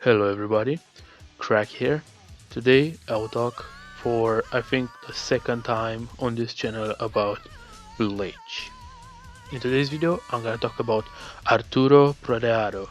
Hello everybody, Crack here. Today I will talk for I think the second time on this channel about Bleach. In today's video I'm gonna talk about Arturo Plateado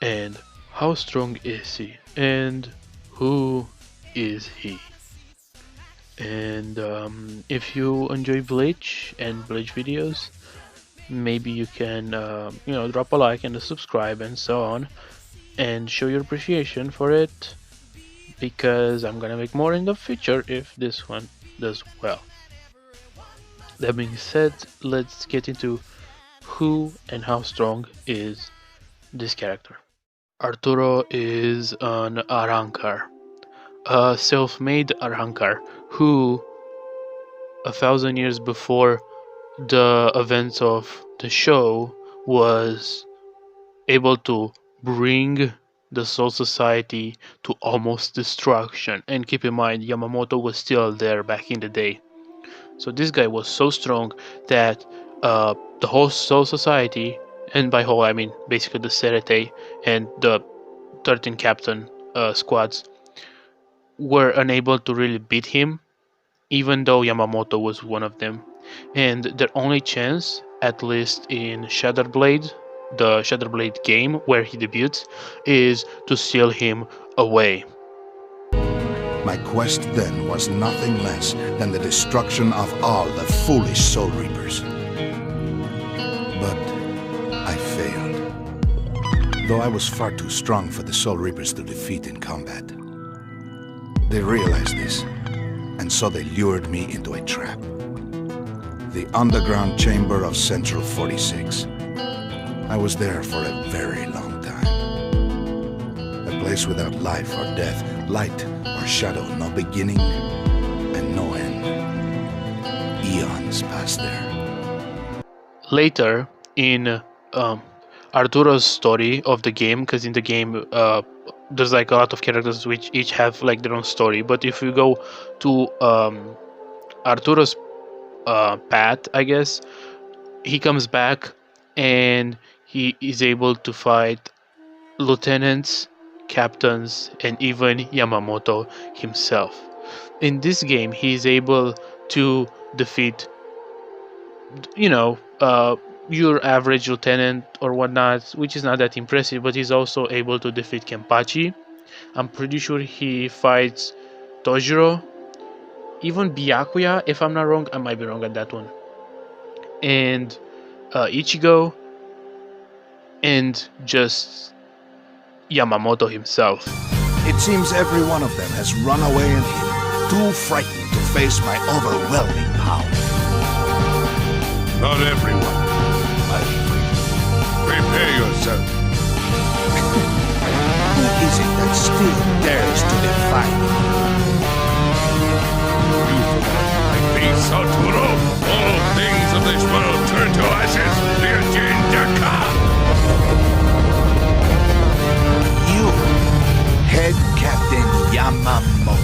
and how strong is he and who is he. And if you enjoy Bleach and Bleach videos, maybe you can drop a like and a subscribe and so on, and show your appreciation for it, because I'm gonna make more in the future if this one does well. That being said, let's get into who and how strong is this character. Arturo is an Arrancar, a self-made Arrancar who 1,000 years before the events of the show was able to bring the Soul Society to almost destruction. And keep in mind, Yamamoto was still there back in the day. So this guy was so strong that the whole Soul Society, and by whole I mean basically the Serete and the 13 captain squads, were unable to really beat him, even though Yamamoto was one of them. And their only chance, at least in Shadowblade, the Shadowblade game where he debuts, is to steal him away. My quest then was nothing less than the destruction of all the foolish Soul Reapers. But I failed. Though I was far too strong for the Soul Reapers to defeat in combat. They realized this, and so they lured me into a trap. The underground chamber of Central 46. I was there for a very long time. A place without life or death, light or shadow, no beginning and no end. Eons passed there. Later, in Arturo's story of the game, because in the game there's like a lot of characters which each have like their own story, but if you go to Arturo's path, I guess, he comes back and he is able to fight lieutenants, captains, and even Yamamoto himself. In this game, he is able to defeat, your average lieutenant or whatnot, which is not that impressive, but he's also able to defeat Kenpachi. I'm pretty sure he fights Tojiro, even Byakuya, if I'm not wrong. I might be wrong at that one. And Ichigo, and just Yamamoto himself. It seems every one of them has run away and hid, too frightened to face my overwhelming power. Not everyone, my friend. Prepare yourself. Who is it that still dares to defy me? You forgot my face, Arturo. All things of this world turn to ashes. You, Head Captain Yamamoto.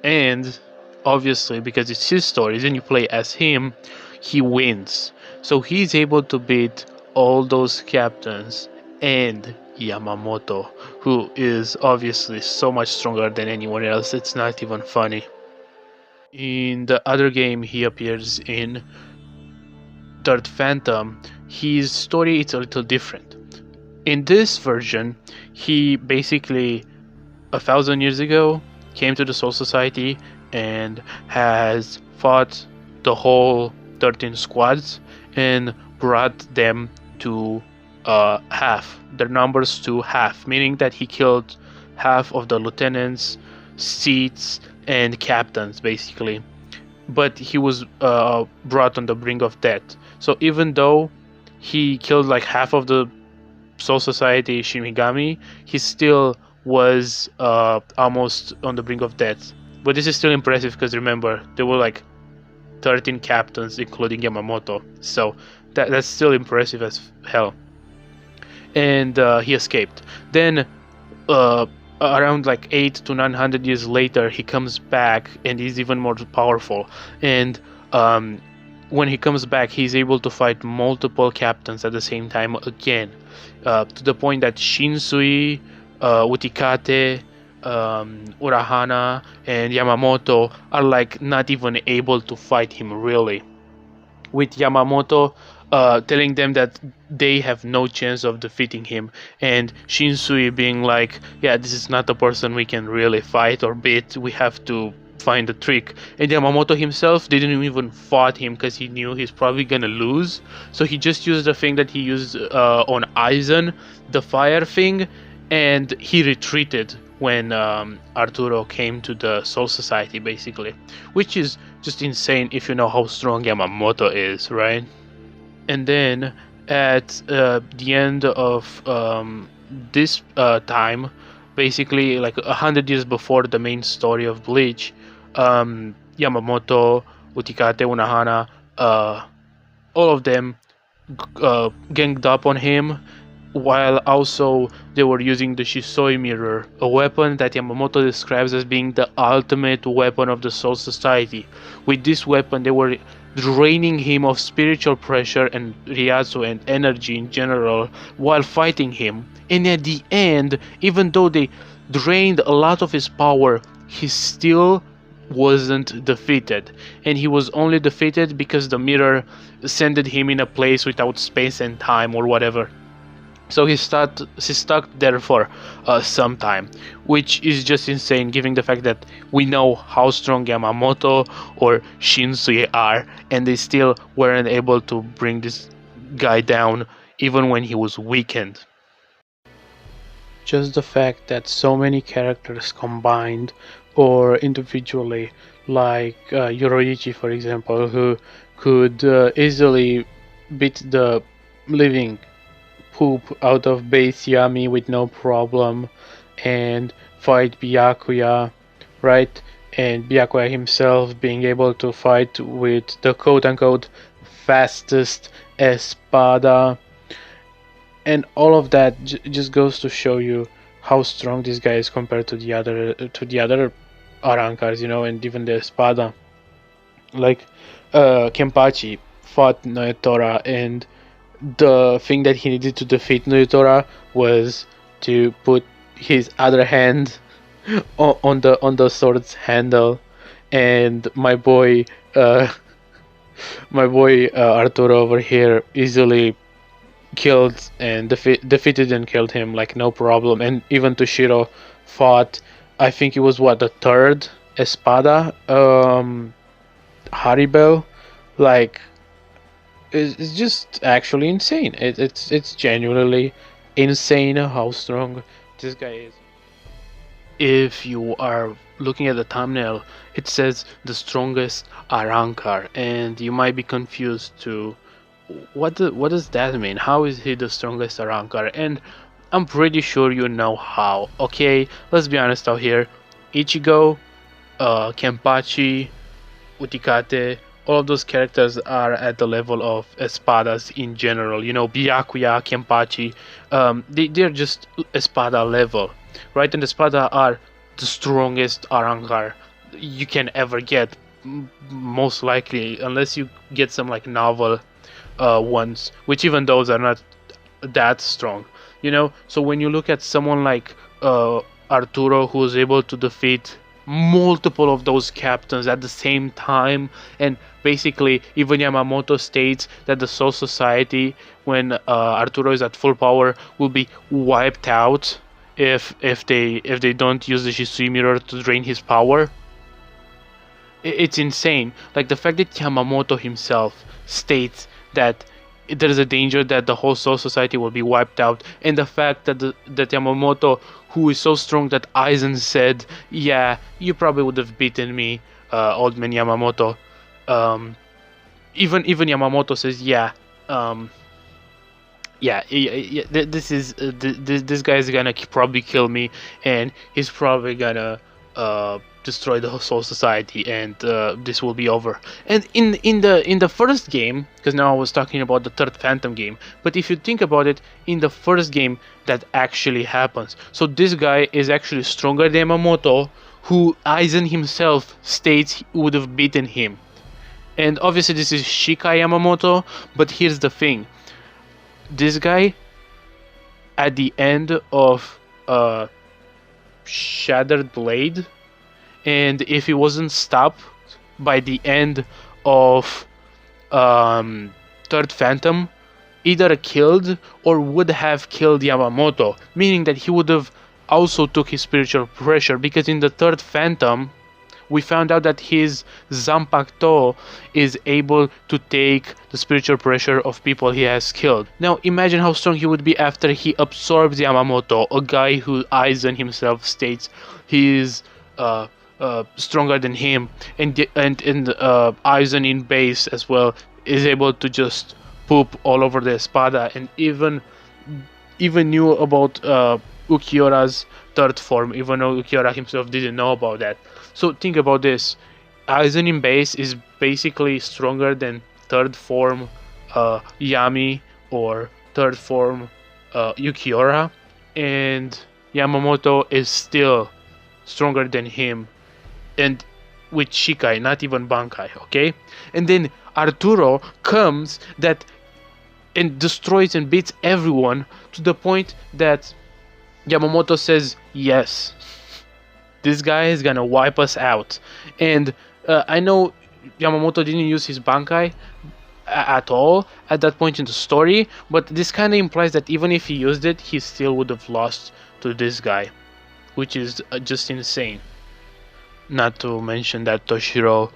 And obviously, because it's his stories and you play as him, he wins. So he's able to beat all those captains and Yamamoto, who is obviously so much stronger than anyone else. It's not even funny. In the other game he appears in, Third Phantom, his story is a little different. In this version, he basically 1,000 years ago came to the Soul Society and has fought the whole 13 squads and brought them to half, their numbers to half, meaning that he killed half of the lieutenants, seats, and captains basically. But he was brought on the brink of death. So even though he killed like half of the Soul Society Shinigami, he still was almost on the brink of death. But this is still impressive because remember, there were like 13 captains including Yamamoto, so that's still impressive as hell. And he escaped. Then around like 800 to 900 years later, he comes back and he's even more powerful. And when he comes back, he's able to fight multiple captains at the same time again, to the point that Shinsui, Utikate, Urahana, and Yamamoto are like not even able to fight him really, with Yamamoto telling them that they have no chance of defeating him, and Shinsui being like, yeah, this is not the person we can really fight or beat, we have to find a trick. And Yamamoto himself didn't even fight him because he knew he's probably gonna lose, so he just used the thing that he used on Aizen, the fire thing, and he retreated when Arturo came to the Soul Society, basically, which is just insane if you know how strong Yamamoto is, right? And then at the end of this time, basically like 100 years before the main story of Bleach, Yamamoto, Utikate, Unahana, all of them ganged up on him, while also they were using the Shisoi mirror, a weapon that Yamamoto describes as being the ultimate weapon of the Soul Society. With this weapon, they were draining him of spiritual pressure and Ryatsu and energy in general while fighting him. And at the end, even though they drained a lot of his power, he still wasn't defeated. And he was only defeated because the mirror sent him in a place without space and time or whatever. So he stuck there for some time, which is just insane given the fact that we know how strong Yamamoto or Shinsui are, and they still weren't able to bring this guy down even when he was weakened. Just the fact that so many characters combined or individually, like Yoroichi for example, who could easily beat the living poop out of base Yami with no problem and fight Byakuya, right? And Byakuya himself being able to fight with the quote-unquote fastest espada, and all of that just goes to show you how strong this guy is compared to the other Arrancars, you know, and even the espada. Like Kenpachi fought Noetora, and the thing that he needed to defeat Noetora was to put his other hand on the sword's handle, and my boy Arturo over here easily killed and defeated and killed him like no problem. And even Toshiro fought, I think it was what, the third espada, Haribel. Like it's just actually insane. It's genuinely insane how strong this guy is. If you are looking at the thumbnail, it says the strongest Arrancar, and you might be confused to what does that mean? How is he the strongest Arrancar? And I'm pretty sure you know how. Okay, let's be honest out here. Ichigo, Kenpachi, Utikate, all of those characters are at the level of espadas in general. You know, Byakuya, Kenpachi, they're just espada level, right? And espada are the strongest Arrancar you can ever get, most likely, unless you get some like novel ones, which even those are not that strong. You know, so when you look at someone like Arturo, who's able to defeat multiple of those captains at the same time, and basically even Yamamoto states that the Soul Society, when Arturo is at full power, will be wiped out if they don't use the Shisui mirror to drain his power. It's insane. Like the fact that Yamamoto himself states that there is a danger that the whole Soul Society will be wiped out, and the fact that that Yamamoto, who is so strong that Aizen said, "Yeah, you probably would have beaten me, old man Yamamoto." Even Yamamoto says, "Yeah, this guy is gonna probably kill me, and he's probably gonna destroy the whole Soul Society, and this will be over. And in the first game, because now I was talking about the third Phantom game, but if you think about it, in the first game that actually happens. So this guy is actually stronger than Yamamoto, who Aizen himself states would have beaten him. And obviously this is Shikai Yamamoto, but here's the thing. This guy, at the end of Shattered Blade, and if he wasn't stopped by the end of Third Phantom, either killed or would have killed Yamamoto, meaning that he would have also took his spiritual pressure, because in the Third Phantom we found out that his Zanpakuto is able to take the spiritual pressure of people he has killed. Now imagine how strong he would be after he absorbs Yamamoto, a guy who Aizen himself states he is stronger than him, and Aizen in base as well is able to just poop all over the Espada, and even knew about Ukiora's third form, even though Ukiora himself didn't know about that. So think about this. Aizen in base is basically stronger than third form Yami or third form Ukiora, and Yamamoto is still stronger than him, and with Shikai, not even Bankai, okay? And then Arturo comes that and destroys and beats everyone to the point that Yamamoto says, yes, this guy is gonna wipe us out. And I know Yamamoto didn't use his Bankai at all at that point in the story, but this kind of implies that even if he used it, he still would have lost to this guy, which is just insane. Not to mention that Toshiro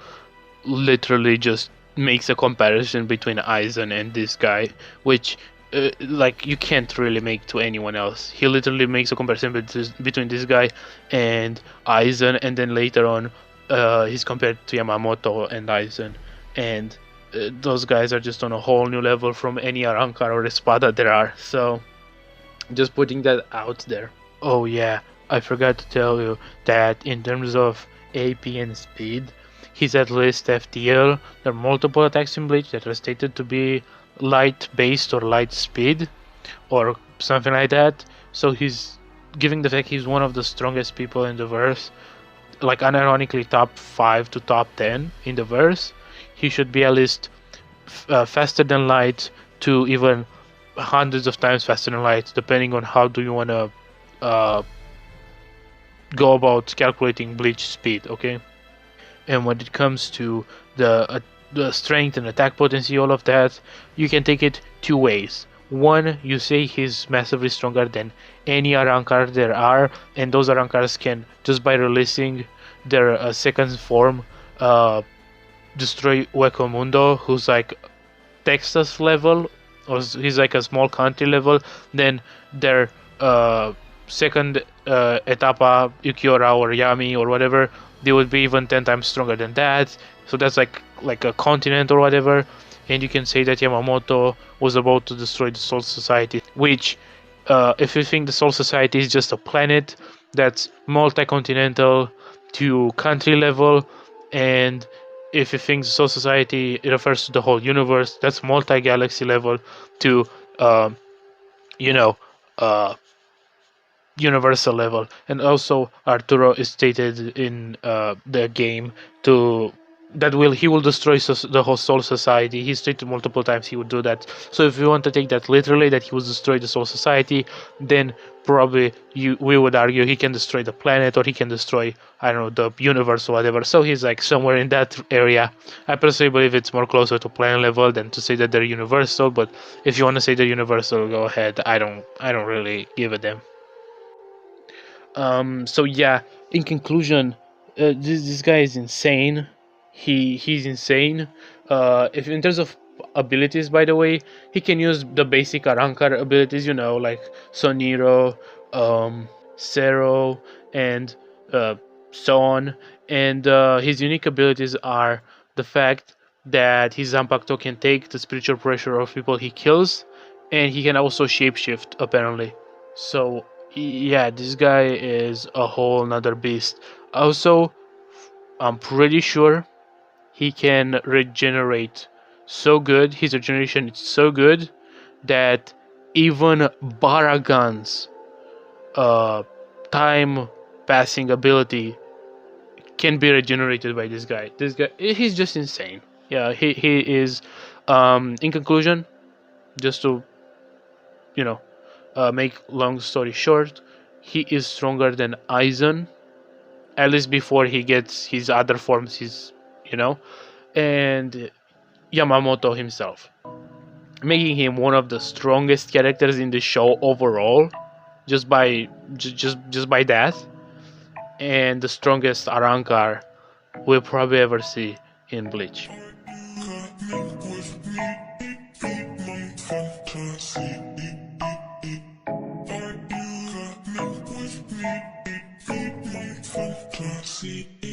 literally just makes a comparison between Aizen and this guy, which like you can't really make to anyone else. He literally makes a comparison between this guy and Aizen, and then later on he's compared to Yamamoto and Aizen, and those guys are just on a whole new level from any Arrancar or Espada there are. So just putting that out there. Oh yeah, I forgot to tell you that in terms of AP and speed, he's at least FTL. There are multiple attacks in Bleach that are stated to be light based or light speed or something like that. So he's, giving the fact he's one of the strongest people in the verse, like unironically top 5 to top 10 in the verse, he should be at least faster than light to even hundreds of times faster than light, depending on how do you want to go about calculating Bleach speed, okay? And when it comes to the strength and attack potency, all of that, you can take it two ways. One, you say he's massively stronger than any Arrancar there are, and those Arrancars can, just by releasing their second form, destroy Hueco Mundo, who's like Texas level, or he's like a small country level. Then their second etapa, Ukiora or Yami or whatever, they would be even 10 times stronger than that. So that's like a continent or whatever. And you can say that Yamamoto was about to destroy the Soul Society, which if you think the Soul Society is just a planet that's multi-continental to country level, and if you think the Soul Society refers to the whole universe, that's multi-galaxy level to universal level. And also Arturo is stated in the game to that he will destroy the whole Soul Society. He stated multiple times he would do that. So if you want to take that literally, that he will destroy the Soul Society, then probably we would argue he can destroy the planet, or he can destroy, I don't know, the universe or whatever. So he's like somewhere in that area. I personally believe it's more closer to planet level than to say that they're universal, but if you want to say they're universal, go ahead. I don't really give a damn. So yeah, in conclusion, this guy is insane. He's insane. If in terms of abilities, by the way, he can use the basic Arrancar abilities, like Soniro, Zero, and so on. And his unique abilities are the fact that his Zanpakuto can take the spiritual pressure of people he kills, and he can also shapeshift apparently. So yeah, this guy is a whole nother beast. Also, I'm pretty sure he can regenerate so good. His regeneration is so good that even Baragan's uh, time passing ability can be regenerated by this guy. This guy, he's just insane. Yeah, he is. In conclusion, just to you know, make long story short, he is stronger than Aizen, at least before he gets his other forms. And Yamamoto himself, making him one of the strongest characters in the show overall, just by that, and the strongest Arrancar we'll probably ever see in Bleach. Fantasy.